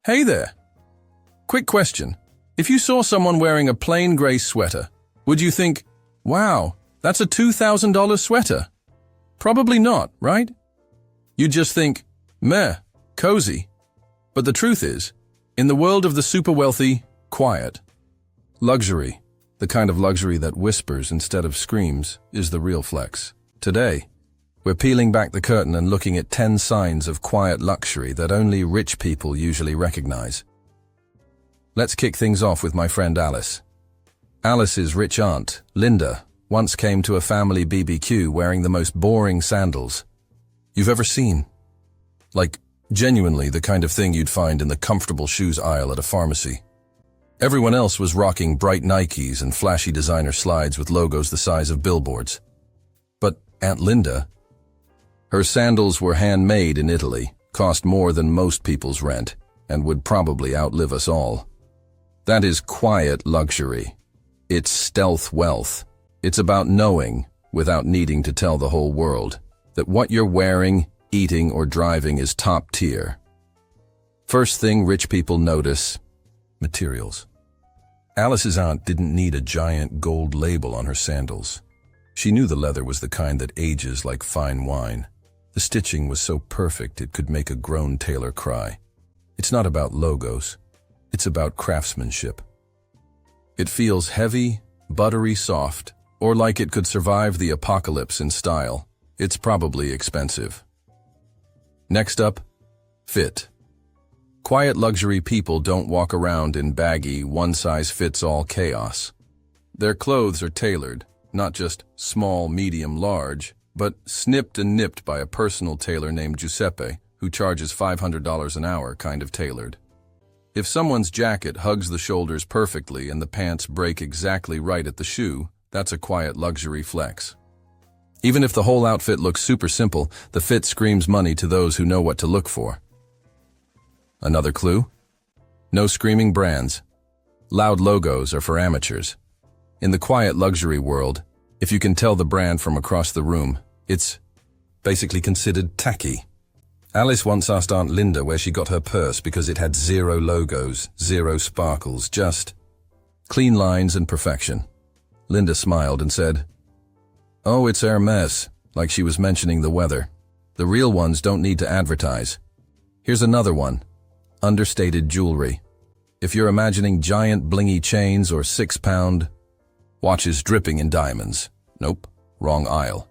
Hey there. Quick question. If you saw someone wearing a plain gray sweater, would you think, wow, that's a $2,000 sweater? Probably not, right? You'd just think, meh, cozy. But the truth is, in the world of the super wealthy, quiet, luxury, the kind of luxury that whispers instead of screams, is the real flex. Today, we're peeling back the curtain and looking at 10 signs of quiet luxury that only rich people usually recognize. Let's kick things off with my friend Alice. Alice's rich aunt, Linda, once came to a family BBQ wearing the most boring sandals you've ever seen. Like, genuinely the kind of thing you'd find in the comfortable shoes aisle at a pharmacy. Everyone else was rocking bright Nikes and flashy designer slides with logos the size of billboards. But Aunt Linda, her sandals were handmade in Italy, cost more than most people's rent, and would probably outlive us all. That is quiet luxury. It's stealth wealth. It's about knowing, without needing to tell the whole world, that what you're wearing, eating, or driving is top tier. First thing rich people notice: materials. Alice's aunt didn't need a giant gold label on her sandals. She knew the leather was the kind that ages like fine wine. The stitching was so perfect it could make a grown tailor cry. It's not about logos. It's about craftsmanship. It feels heavy, buttery soft, or like it could survive the apocalypse in style. It's probably expensive. Next up, fit. Quiet luxury people don't walk around in baggy, one-size-fits-all chaos. Their clothes are tailored, not just small, medium, large, but snipped and nipped by a personal tailor named Giuseppe, who charges $500 an hour, kind of tailored. If someone's jacket hugs the shoulders perfectly and the pants break exactly right at the shoe, that's a quiet luxury flex. Even if the whole outfit looks super simple, the fit screams money to those who know what to look for. Another clue? No screaming brands. Loud logos are for amateurs. In the quiet luxury world, if you can tell the brand from across the room, it's basically considered tacky. Alice once asked Aunt Linda where she got her purse because it had 0 logos, 0 sparkles, just clean lines and perfection. Linda smiled and said, "Oh, it's Hermes," like she was mentioning the weather. The real ones don't need to advertise. Here's another one: understated jewelry. If you're imagining giant blingy chains or 6-pound watches dripping in diamonds, nope, wrong aisle.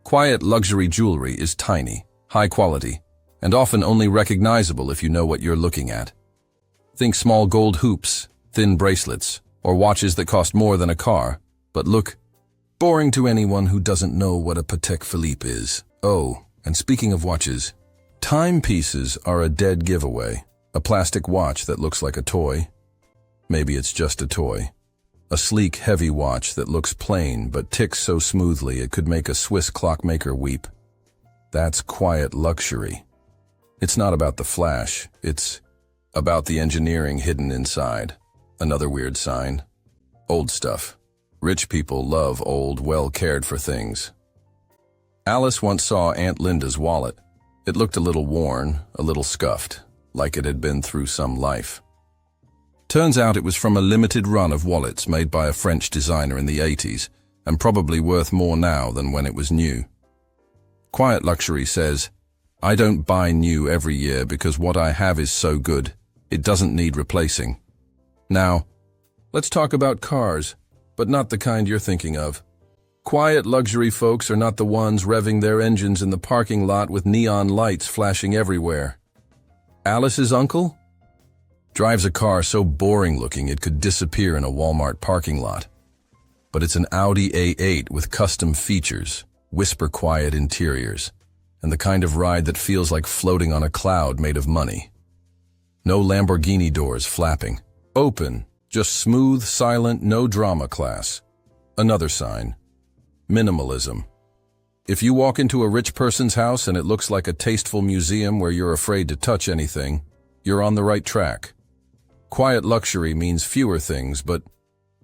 Quiet luxury jewelry is tiny, high quality, and often only recognizable if you know what you're looking at. Think small gold hoops, thin bracelets, or watches that cost more than a car, but look boring to anyone who doesn't know what a Patek Philippe is. Oh, and speaking of watches, timepieces are a dead giveaway. A plastic watch that looks like a toy. Maybe it's just a toy. A sleek, heavy watch that looks plain but ticks so smoothly it could make a Swiss clockmaker weep. That's quiet luxury. It's not about the flash, it's about the engineering hidden inside. Another weird sign: old stuff. Rich people love old, well-cared-for things. Alice once saw Aunt Linda's wallet. It looked a little worn, a little scuffed, like it had been through some life. Turns out it was from a limited run of wallets made by a French designer in the 80s, and probably worth more now than when it was new. Quiet luxury says, I don't buy new every year because what I have is so good, it doesn't need replacing. Now, let's talk about cars, but not the kind you're thinking of. Quiet luxury folks are not the ones revving their engines in the parking lot with neon lights flashing everywhere. Alice's uncle drives a car so boring looking it could disappear in a Walmart parking lot. But it's an Audi A8 with custom features, whisper quiet interiors, and the kind of ride that feels like floating on a cloud made of money. No Lamborghini doors flapping. Open, just smooth, silent, no drama class. Another sign: minimalism. If you walk into a rich person's house and it looks like a tasteful museum where you're afraid to touch anything, you're on the right track. Quiet luxury means fewer things, but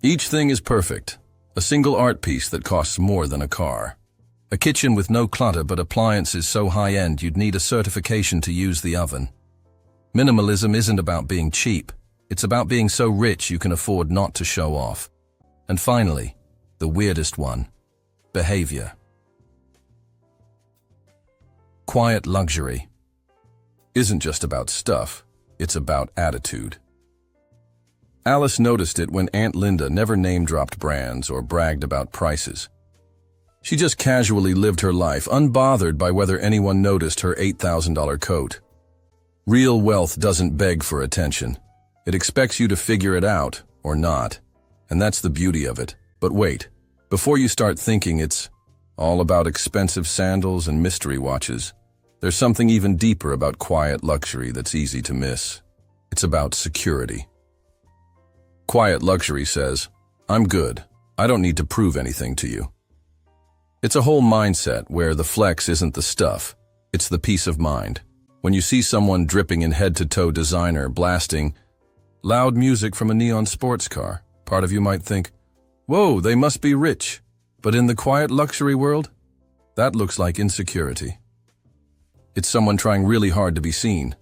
each thing is perfect. A single art piece that costs more than a car. A kitchen with no clutter but appliances so high-end you'd need a certification to use the oven. Minimalism isn't about being cheap. It's about being so rich you can afford not to show off. And finally, the weirdest one, behavior. Quiet luxury isn't just about stuff, it's about attitude. Alice noticed it when Aunt Linda never name-dropped brands or bragged about prices. She just casually lived her life, unbothered by whether anyone noticed her $8,000 coat. Real wealth doesn't beg for attention. It expects you to figure it out, or not. And that's the beauty of it. But wait, before you start thinking it's all about expensive sandals and mystery watches, there's something even deeper about quiet luxury that's easy to miss. It's about security. Quiet luxury says, I'm good. I don't need to prove anything to you. It's a whole mindset where the flex isn't the stuff, it's the peace of mind. When you see someone dripping in head-to-toe designer blasting loud music from a neon sports car, part of you might think, whoa, they must be rich. But in the quiet luxury world, that looks like insecurity. It's someone trying really hard to be seen.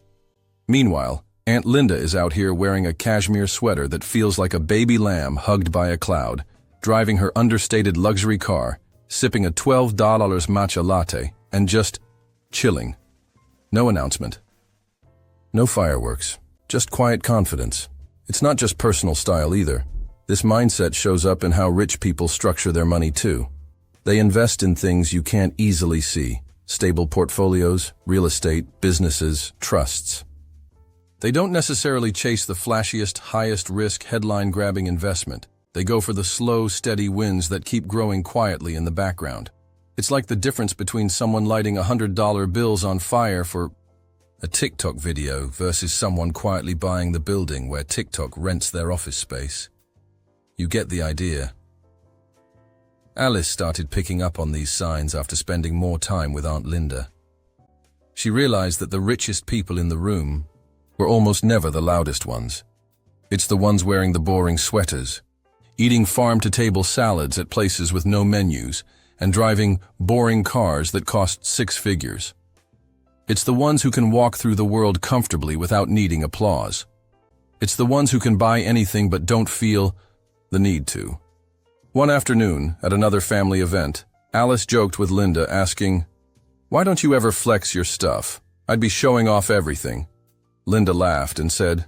Meanwhile, Aunt Linda is out here wearing a cashmere sweater that feels like a baby lamb hugged by a cloud, driving her understated luxury car, sipping a $12 matcha latte, and just chilling. No announcement. No fireworks. Just quiet confidence. It's not just personal style either. This mindset shows up in how rich people structure their money too. They invest in things you can't easily see. Stable portfolios, real estate, businesses, trusts. They don't necessarily chase the flashiest, highest-risk, headline-grabbing investment. They go for the slow, steady wins that keep growing quietly in the background. It's like the difference between someone lighting $100 bills on fire for a TikTok video versus someone quietly buying the building where TikTok rents their office space. You get the idea. Alice started picking up on these signs after spending more time with Aunt Linda. She realized that the richest people in the room were almost never the loudest ones. It's the ones wearing the boring sweaters, eating farm-to-table salads at places with no menus, and driving boring cars that cost six figures. It's the ones who can walk through the world comfortably without needing applause. It's the ones who can buy anything but don't feel the need to. One afternoon, at another family event, Alice joked with Linda, asking, "Why don't you ever flex your stuff? I'd be showing off everything." Linda laughed and said,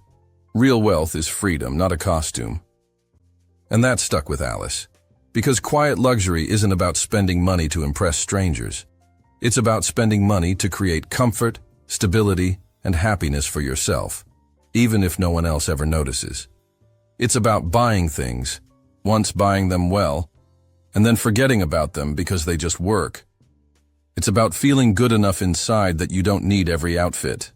"Real wealth is freedom, not a costume." And that stuck with Alice, because quiet luxury isn't about spending money to impress strangers. It's about spending money to create comfort, stability, and happiness for yourself, even if no one else ever notices. It's about buying things, once buying them well, and then forgetting about them because they just work. It's about feeling good enough inside that you don't need every outfit,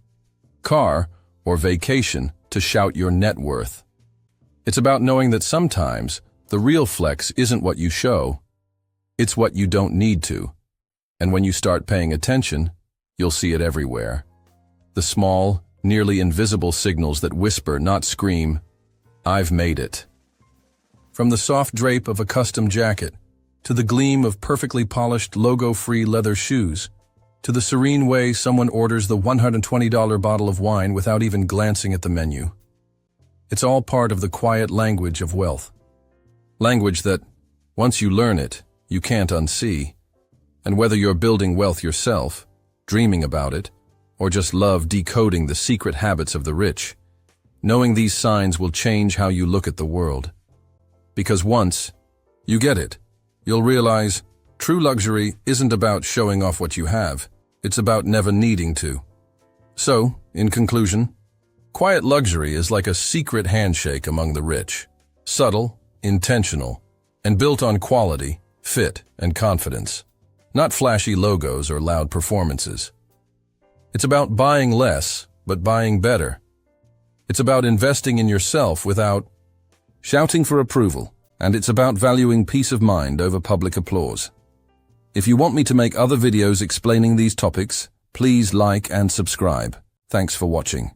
car, or vacation to shout your net worth. It's about knowing that sometimes the real flex isn't what you show, it's what you don't need to. And when you start paying attention, you'll see it everywhere. The small, nearly invisible signals that whisper, not scream, "I've made it." From the soft drape of a custom jacket, to the gleam of perfectly polished, logo-free leather shoes, to the serene way someone orders the $120 bottle of wine without even glancing at the menu. It's all part of the quiet language of wealth. Language that, once you learn it, you can't unsee. And whether you're building wealth yourself, dreaming about it, or just love decoding the secret habits of the rich, knowing these signs will change how you look at the world. Because once you get it, you'll realize true luxury isn't about showing off what you have, it's about never needing to. So, in conclusion, quiet luxury is like a secret handshake among the rich, subtle, intentional, and built on quality, fit, and confidence. Not flashy logos or loud performances. It's about buying less, but buying better. It's about investing in yourself without shouting for approval, and it's about valuing peace of mind over public applause. If you want me to make other videos explaining these topics, please like and subscribe. Thanks for watching.